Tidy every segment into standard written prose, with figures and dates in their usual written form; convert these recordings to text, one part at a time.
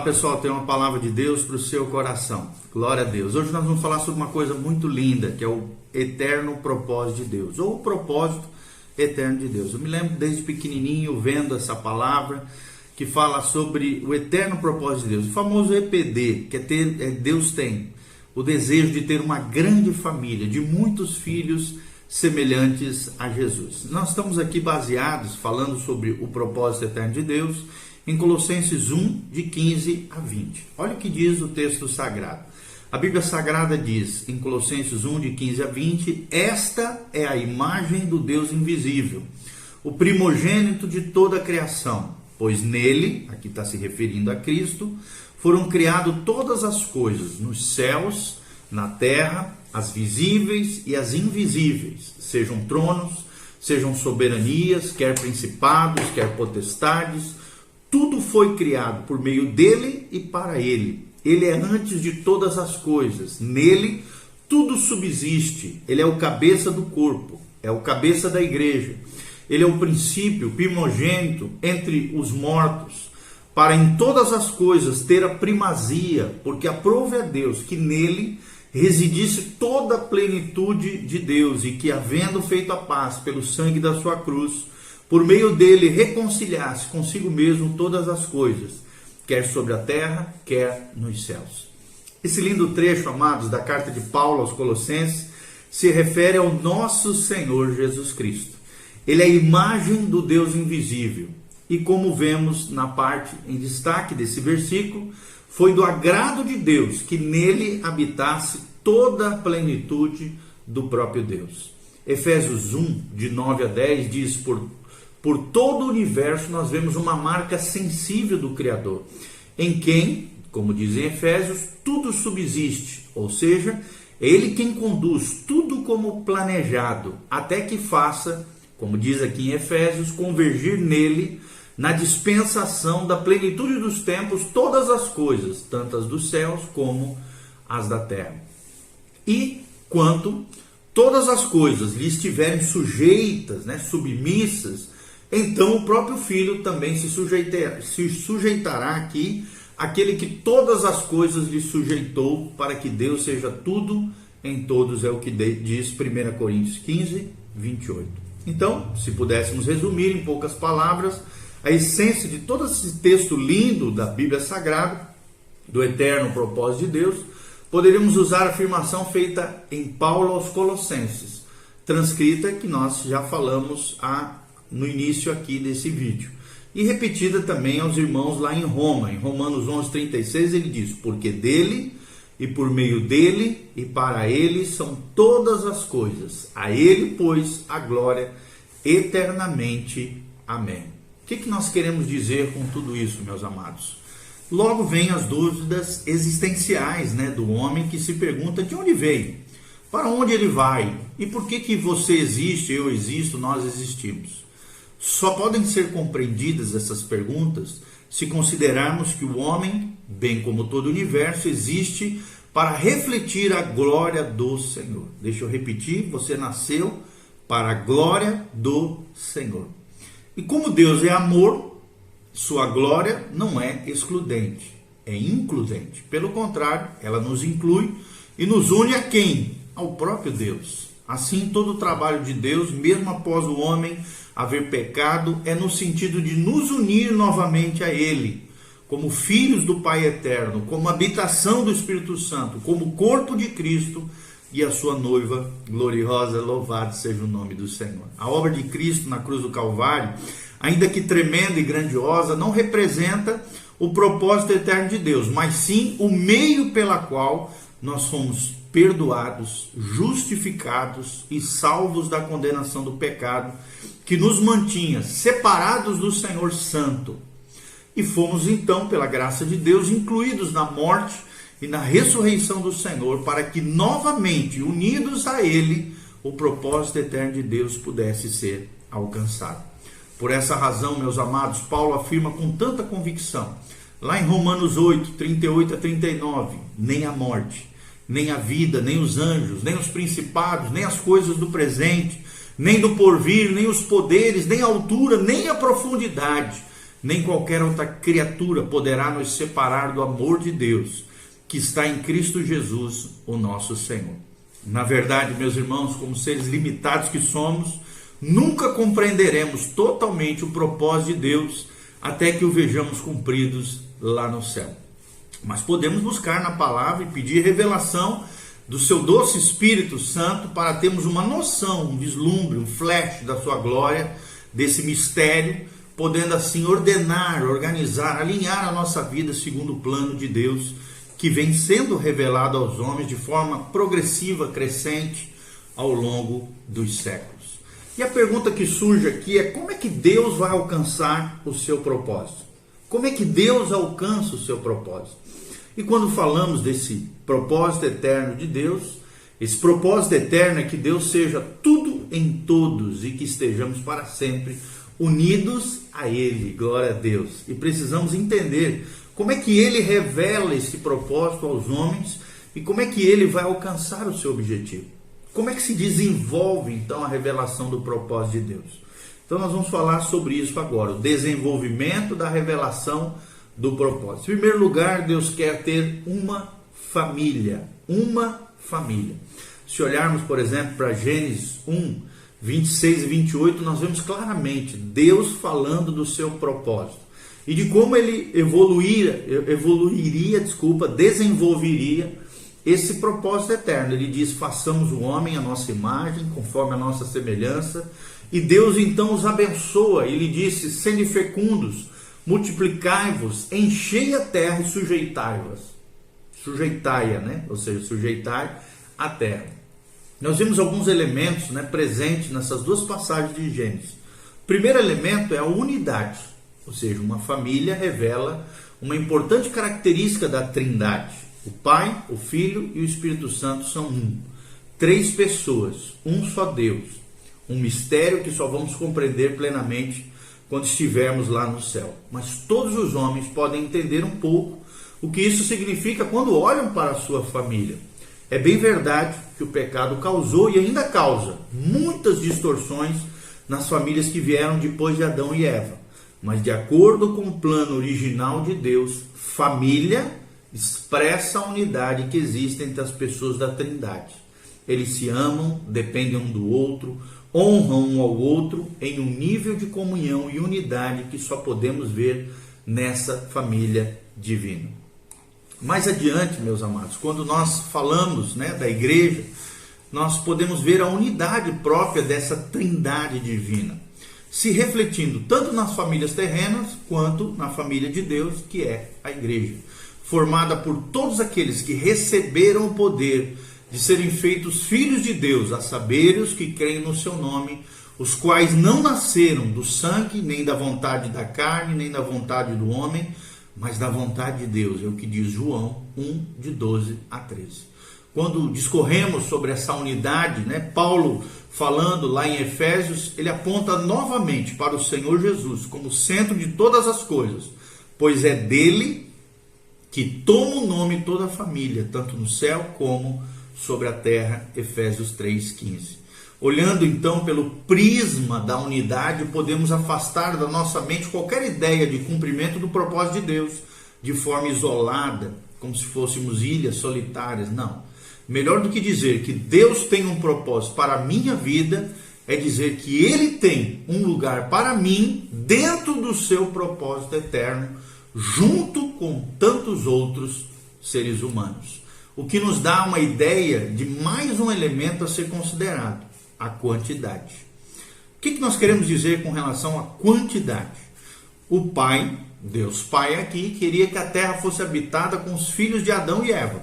pessoal, tem uma palavra de Deus para o seu coração. Glória a Deus. Hoje nós vamos falar sobre uma coisa muito linda, que é o eterno propósito de Deus, ou o propósito eterno de Deus. Eu me lembro desde pequenininho vendo essa palavra que fala sobre o eterno propósito de Deus, o famoso EPD, que Deus tem o desejo de ter uma grande família, de muitos filhos semelhantes a Jesus. Nós estamos aqui baseados, falando sobre o propósito eterno de Deus, em Colossenses 1, de 15 a 20. Olha o que diz o texto sagrado. A Bíblia Sagrada diz, em Colossenses 1, de 15 a 20, esta é a imagem do Deus invisível, o primogênito de toda a criação, pois nele, aqui está se referindo a Cristo, foram criadas todas as coisas, nos céus, na terra, as visíveis e as invisíveis, sejam tronos, sejam soberanias, quer principados, quer potestades. Tudo foi criado por meio dele e para ele. Ele é antes de todas as coisas. Nele tudo subsiste. Ele é o cabeça do corpo, é o cabeça da igreja. Ele é o princípio, primogênito entre os mortos, para em todas as coisas ter a primazia, porque aprove a Deus que nele residisse toda a plenitude de Deus, e que, havendo feito a paz pelo sangue da sua cruz, por meio dele reconciliasse consigo mesmo todas as coisas, quer sobre a terra, quer nos céus. Esse lindo trecho, amados, da carta de Paulo aos Colossenses, se refere ao nosso Senhor Jesus Cristo. Ele é a imagem do Deus invisível. E como vemos na parte em destaque desse versículo, foi do agrado de Deus que nele habitasse toda a plenitude do próprio Deus. Efésios 1, de 9 a 10, diz, por todo o universo nós vemos uma marca sensível do Criador, em quem, como diz em Efésios, tudo subsiste, ou seja, é Ele quem conduz tudo como planejado, até que faça, como diz aqui em Efésios, convergir nele, na dispensação da plenitude dos tempos, todas as coisas, tanto as dos céus como as da terra. E quanto todas as coisas lhe estiverem sujeitas, submissas, então o próprio Filho também se sujeitará aqui, aquele que todas as coisas lhe sujeitou, para que Deus seja tudo em todos, é o que diz 1 Coríntios 15, 28. Então, se pudéssemos resumir em poucas palavras, a essência de todo esse texto lindo da Bíblia Sagrada, do eterno propósito de Deus, poderíamos usar a afirmação feita em Paulo aos Colossenses, transcrita que nós já falamos no início aqui desse vídeo, e repetida também aos irmãos lá em Roma. Em Romanos 11:36 ele diz, porque dele e por meio dele e para ele são todas as coisas, a ele pois a glória eternamente. Amém. O que nós queremos dizer com tudo isso, meus amados? Logo vem as dúvidas existenciais do homem, que se pergunta de onde veio, para onde ele vai e por que você existe, eu existo, nós existimos. Só podem ser compreendidas essas perguntas se considerarmos que o homem, bem como todo o universo, existe para refletir a glória do Senhor. Deixa eu repetir, você nasceu para a glória do Senhor. E como Deus é amor, sua glória não é excludente, é includente. Pelo contrário, ela nos inclui e nos une a quem? Ao próprio Deus. Assim, todo o trabalho de Deus, mesmo após o homem haver pecado, é no sentido de nos unir novamente a Ele, como filhos do Pai Eterno, como habitação do Espírito Santo, como corpo de Cristo e a sua noiva gloriosa. Louvado seja o nome do Senhor. A obra de Cristo na cruz do Calvário, ainda que tremenda e grandiosa, não representa o propósito eterno de Deus, mas sim o meio pela qual nós fomos perdoados, justificados e salvos da condenação do pecado, que nos mantinha separados do Senhor Santo. E fomos então, pela graça de Deus, incluídos na morte e na ressurreição do Senhor, para que novamente, unidos a Ele, o propósito eterno de Deus pudesse ser alcançado. Por essa razão, meus amados, Paulo afirma com tanta convicção, lá em Romanos 8, 38 a 39, nem a morte, nem a vida, nem os anjos, nem os principados, nem as coisas do presente, nem do porvir, nem os poderes, nem a altura, nem a profundidade, nem qualquer outra criatura poderá nos separar do amor de Deus, que está em Cristo Jesus, o nosso Senhor. Na verdade, meus irmãos, como seres limitados que somos, nunca compreenderemos totalmente o propósito de Deus até que o vejamos cumpridos lá no céu. Mas podemos buscar na palavra e pedir revelação do seu doce Espírito Santo para termos uma noção, um vislumbre, um flash da sua glória, desse mistério, podendo assim ordenar, organizar, alinhar a nossa vida segundo o plano de Deus, que vem sendo revelado aos homens de forma progressiva, crescente, ao longo dos séculos. E a pergunta que surge aqui é: como é que Deus vai alcançar o seu propósito? Como é que Deus alcança o seu propósito? E quando falamos desse propósito eterno de Deus, esse propósito eterno é que Deus seja tudo em todos e que estejamos para sempre unidos a Ele, glória a Deus. E precisamos entender como é que Ele revela esse propósito aos homens e como é que Ele vai alcançar o seu objetivo. Como é que se desenvolve então a revelação do propósito de Deus? Então nós vamos falar sobre isso agora, o desenvolvimento da revelação do propósito. Em primeiro lugar, Deus quer ter uma família, uma família. Se olharmos, por exemplo, para Gênesis 1, 26 e 28, nós vemos claramente Deus falando do seu propósito e de como ele desenvolveria esse propósito eterno. Ele diz: façamos o homem à nossa imagem, conforme a nossa semelhança. E Deus então os abençoa. Ele disse: sede fecundos, multiplicai-vos, enchei a terra e sujeitai-vos. Sujeitai-a, né? Ou seja, sujeitai a terra. Nós vimos alguns elementos, né, presentes nessas duas passagens de Gênesis. O primeiro elemento é a unidade, ou seja, uma família revela uma importante característica da Trindade. O Pai, o Filho e o Espírito Santo são um. 3 pessoas, um só Deus. Um mistério que só vamos compreender plenamente quando estivermos lá no céu. Mas todos os homens podem entender um pouco o que isso significa quando olham para a sua família. É bem verdade que o pecado causou e ainda causa muitas distorções nas famílias que vieram depois de Adão e Eva. Mas de acordo com o plano original de Deus, família expressa a unidade que existe entre as pessoas da Trindade. Eles se amam, dependem um do outro, honram um ao outro em um nível de comunhão e unidade que só podemos ver nessa família divina. Mais adiante, meus amados, quando nós falamos, né, da igreja, nós podemos ver a unidade própria dessa Trindade divina, se refletindo tanto nas famílias terrenas quanto na família de Deus, que é a igreja, formada por todos aqueles que receberam o poder de serem feitos filhos de Deus, a saber, os que creem no seu nome, os quais não nasceram do sangue, nem da vontade da carne, nem da vontade do homem, mas da vontade de Deus. É o que diz João 1, de 12 a 13. Quando discorremos sobre essa unidade, né, Paulo, falando lá em Efésios, ele aponta novamente para o Senhor Jesus como centro de todas as coisas, pois é dele que toma o nome toda a família, tanto no céu como sobre a terra. Efésios 3,15. Olhando então pelo prisma da unidade, podemos afastar da nossa mente qualquer ideia de cumprimento do propósito de Deus de forma isolada, como se fôssemos ilhas solitárias. Não. Melhor do que dizer que Deus tem um propósito para a minha vida, é dizer que Ele tem um lugar para mim dentro do seu propósito eterno, junto com tantos outros seres humanos. O que nos dá uma ideia de mais um elemento a ser considerado: a quantidade. O que nós queremos dizer com relação à quantidade? O Pai, Deus Pai aqui, queria que a terra fosse habitada com os filhos de Adão e Eva,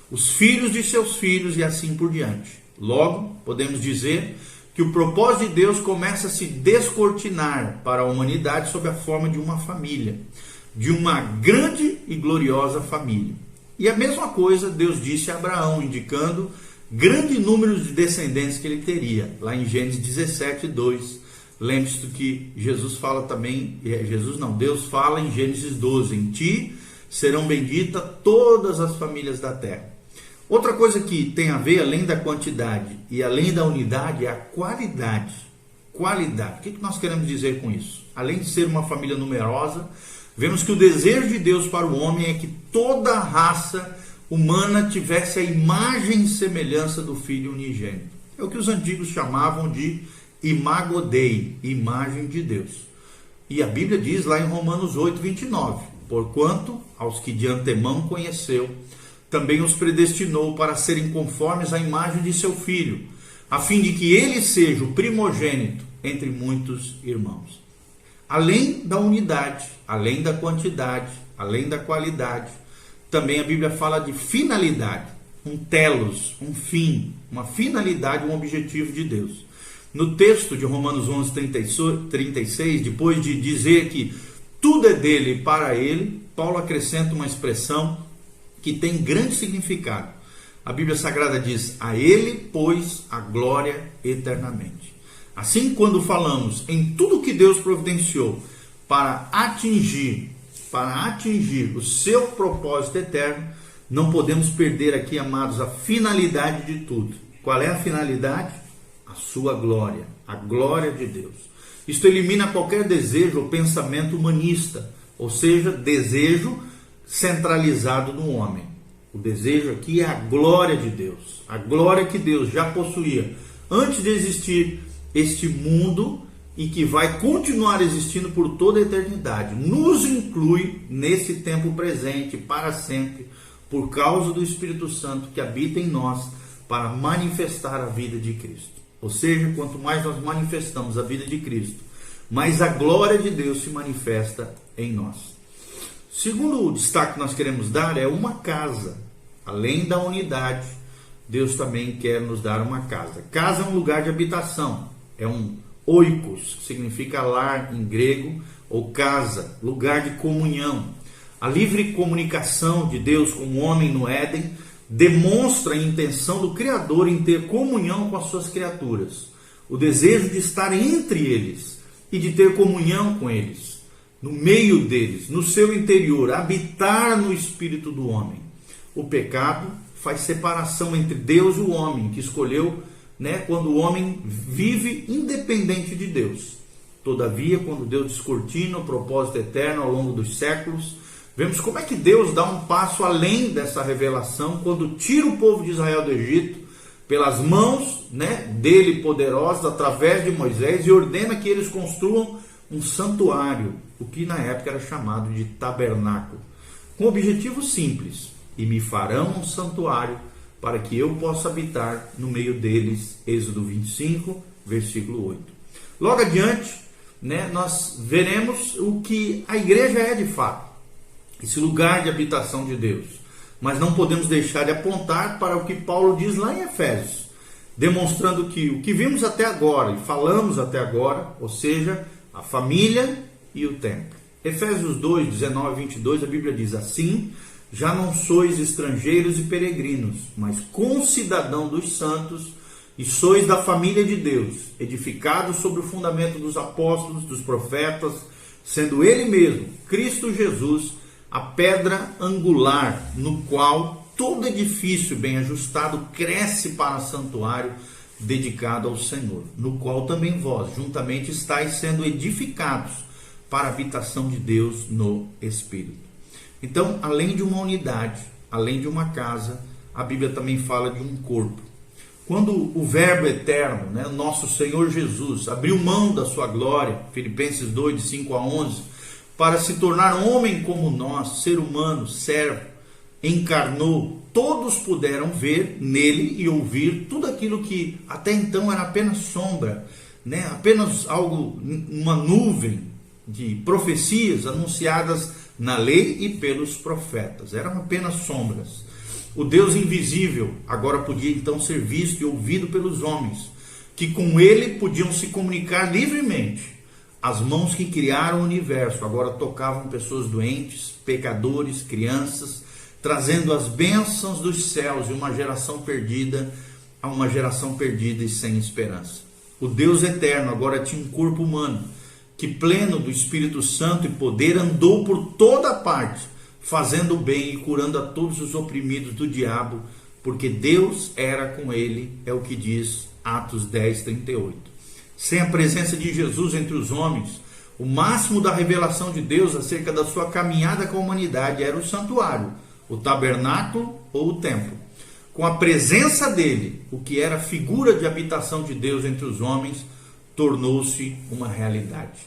os filhos de seus filhos e assim por diante. Logo, podemos dizer que o propósito de Deus começa a se descortinar para a humanidade sob a forma de uma família, de uma grande e gloriosa família. E a mesma coisa Deus disse a Abraão, indicando grande número de descendentes que ele teria, lá em Gênesis 17, 2. Lembre-se do que Jesus fala também, Deus fala em Gênesis 12, em ti serão benditas todas as famílias da terra. Outra coisa que tem a ver, além da quantidade e além da unidade, é a qualidade. qualidade. O que nós queremos dizer com isso? Além de ser uma família numerosa, vemos que o desejo de Deus para o homem é que toda a raça humana tivesse a imagem e semelhança do Filho unigênito. É o que os antigos chamavam de imago Dei, imagem de Deus. E a Bíblia diz lá em Romanos 8, 29, porquanto aos que de antemão conheceu, também os predestinou para serem conformes à imagem de seu Filho, a fim de que ele seja o primogênito entre muitos irmãos. Além da unidade, além da quantidade, além da qualidade, também a Bíblia fala de finalidade, um telos, um fim, uma finalidade, um objetivo de Deus. No texto de Romanos 11, 36, depois de dizer que tudo é dele e para ele, Paulo acrescenta uma expressão que tem grande significado. A Bíblia Sagrada diz, a ele, pois, a glória eternamente. Assim, quando falamos em tudo que Deus providenciou para atingir o seu propósito eterno, não podemos perder aqui, amados, a finalidade de tudo. Qual é a finalidade? A sua glória, a glória de Deus. Isto elimina qualquer desejo ou pensamento humanista, ou seja, desejo centralizado no homem. O desejo aqui é a glória de Deus, a glória que Deus já possuía antes de existir este mundo e que vai continuar existindo por toda a eternidade. Nos inclui nesse tempo presente para sempre, por causa do Espírito Santo que habita em nós para manifestar a vida de Cristo. Ou seja, quanto mais nós manifestamos a vida de Cristo, mais a glória de Deus se manifesta em nós. Segundo destaque que nós queremos dar é uma casa. Além da unidade, Deus também quer nos dar uma casa. Casa é um lugar de habitação, é um oikos, que significa lar em grego, ou casa, lugar de comunhão. A livre comunicação de Deus com o homem no Éden demonstra a intenção do Criador em ter comunhão com as suas criaturas, o desejo de estar entre eles e de ter comunhão com eles, no meio deles, no seu interior, habitar no espírito do homem. O pecado faz separação entre Deus e o homem, que escolheu, quando o homem vive independente de Deus. Todavia, quando Deus descortina o propósito eterno ao longo dos séculos, vemos como é que Deus dá um passo além dessa revelação, quando tira o povo de Israel do Egito, pelas mãos dele poderosas, através de Moisés, e ordena que eles construam um santuário, o que na época era chamado de tabernáculo, com objetivo simples: e me farão um santuário para que eu possa habitar no meio deles. Êxodo 25, versículo 8. Logo adiante, nós veremos o que a igreja é de fato, esse lugar de habitação de Deus. Mas não podemos deixar de apontar para o que Paulo diz lá em Efésios, demonstrando que o que vimos até agora e falamos até agora, ou seja, a família e o templo. Efésios 2, 19 e 22, a Bíblia diz assim: já não sois estrangeiros e peregrinos, mas concidadão dos santos, e sois da família de Deus, edificados sobre o fundamento dos apóstolos, dos profetas, sendo Ele mesmo, Cristo Jesus, a pedra angular, no qual todo edifício bem ajustado cresce para santuário dedicado ao Senhor, no qual também vós juntamente estáis sendo edificados para a habitação de Deus no Espírito. Então, além de uma unidade, além de uma casa, a Bíblia também fala de um corpo. Quando o Verbo eterno, nosso Senhor Jesus, abriu mão da sua glória, Filipenses 2, de 5 a 11, para se tornar homem como nós, ser humano, servo, encarnou, todos puderam ver nele e ouvir tudo aquilo que até então era apenas sombra, apenas algo, uma nuvem de profecias anunciadas na lei e pelos profetas, eram apenas sombras. O Deus invisível agora podia então ser visto e ouvido pelos homens, que com ele podiam se comunicar livremente. As mãos que criaram o universo agora tocavam pessoas doentes, pecadores, crianças, trazendo as bênçãos dos céus e uma geração perdida a uma geração perdida e sem esperança. O Deus eterno agora tinha um corpo humano, que pleno do Espírito Santo e poder andou por toda parte, fazendo o bem e curando a todos os oprimidos do diabo, porque Deus era com ele, é o que diz Atos 10, 38. Sem a presença de Jesus entre os homens, o máximo da revelação de Deus acerca da sua caminhada com a humanidade era o santuário, o tabernáculo ou o templo. Com a presença dele, o que era figura de habitação de Deus entre os homens, tornou-se uma realidade.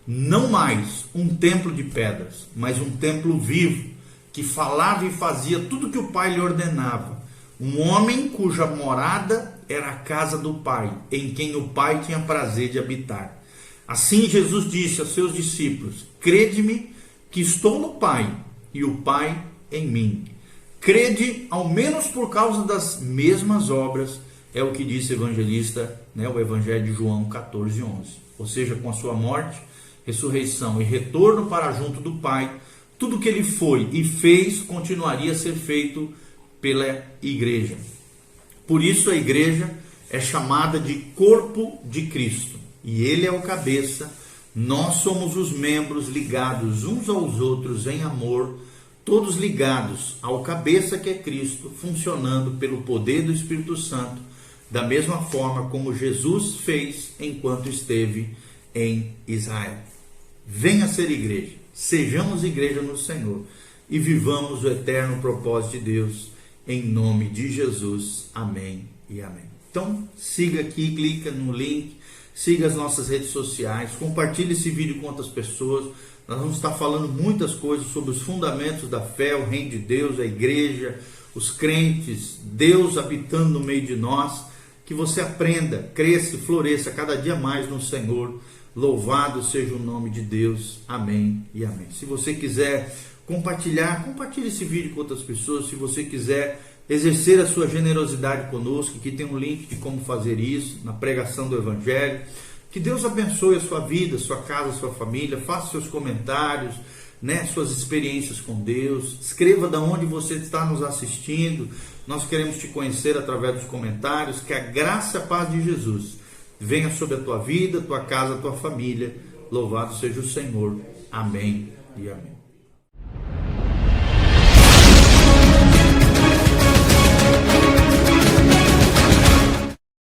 Não mais um templo de pedras, mas um templo vivo, que falava e fazia tudo que o Pai lhe ordenava. Um homem cuja morada era a casa do Pai, em quem o Pai tinha prazer de habitar. Assim Jesus disse aos seus discípulos: crede-me que estou no Pai e o Pai em mim. Crede ao menos por causa das mesmas obras, é o que disse o evangelista, o Evangelho de João 14:11. Ou seja, com a sua morte, ressurreição e retorno para junto do Pai, tudo que ele foi e fez continuaria a ser feito pela igreja. Por isso a igreja é chamada de corpo de Cristo, e ele é o cabeça. Nós somos os membros ligados uns aos outros em amor, todos ligados ao cabeça que é Cristo, funcionando pelo poder do Espírito Santo, da mesma forma como Jesus fez enquanto esteve em Israel. Venha ser igreja, sejamos igreja no Senhor e vivamos o eterno propósito de Deus, em nome de Jesus. Amém e amém. Então, siga aqui, clica no link, siga as nossas redes sociais, compartilhe esse vídeo com outras pessoas. Nós vamos estar falando muitas coisas sobre os fundamentos da fé, o reino de Deus, a igreja, os crentes, Deus habitando no meio de nós. Que você aprenda, cresça e floresça cada dia mais no Senhor. Louvado seja o nome de Deus. Amém e amém. Se você quiser compartilhar, compartilhe esse vídeo com outras pessoas. Se você quiser exercer a sua generosidade conosco, aqui tem um link de como fazer isso, na pregação do Evangelho. Que Deus abençoe a sua vida, a sua casa, a sua família. Faça seus comentários, suas experiências com Deus. Escreva de onde você está nos assistindo. Nós queremos te conhecer através dos comentários. Que a graça e a paz de Jesus venha sobre a tua vida, tua casa, a tua família. Louvado seja o Senhor. Amém e amém.